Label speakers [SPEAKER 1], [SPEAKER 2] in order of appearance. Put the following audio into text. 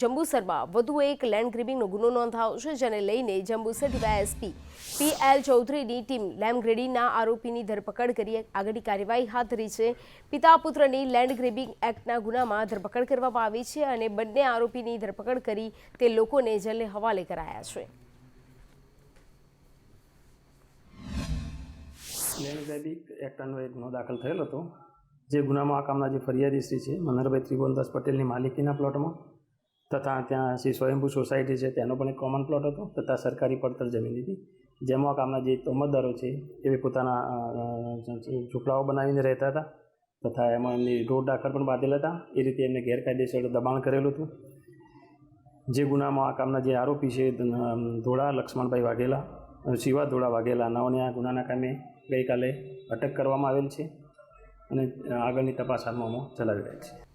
[SPEAKER 1] જંબુસરમાં વધુ એક લેન્ડ ગ્રેબિંગનો ગુનો નોંધાયો છે, જેને લઈને જંબુસર ડીવાયએસપી પીએલ ચૌધરીની ટીમ લેન્ડ ગ્રેબિંગના આરોપીની ધરપકડ કરી આગળની કાર્યવાહી હાથ ધરી છે। પિતા પુત્રની લેન્ડ ગ્રેબિંગ એક્ટના ગુનામાં ધરપકડ કરવામાં આવી છે અને બંને આરોપીની ધરપકડ કરી તે લોકોને જેલને હવાલે કરાયા છે।
[SPEAKER 2] લેન્ડ ગ્રેબિંગ એક્ટનો એક ગુનો દાખલ થયેલો હતો, જે ગુનામાં આ કામના જે ફરિયાદી શ્રી છે મનહરભાઈ ત્રિભુવનદાસ પટેલની માલિકીના પ્લોટમાં તથા ત્યાં શ્રી સ્વયંભૂ સોસાયટી છે તેનો પણ એક કોમન પ્લોટ હતો તથા સરકારી પડતર જમીન હતી, જેમાં આ કામના જે તોમતદારો છે એ પોતાના ઝૂંપડાઓ બનાવીને રહેતા હતા તથા એમાં એમની રોડ ડાકર પણ બાંધેલા હતા। એ રીતે એમને ગેરકાયદેસર દબાણ કરેલું હતું। જે ગુનામાં આ કામના જે આરોપી છે ધોળા લક્ષ્મણભાઈ વાઘેલા, શિવા ધોળા વાઘેલા નાઓને આ ગુનાના કામે ગઈકાલે અટક કરવામાં આવેલ છે અને આગળની તપાસ હાલમાં ચલાવી રહી છે।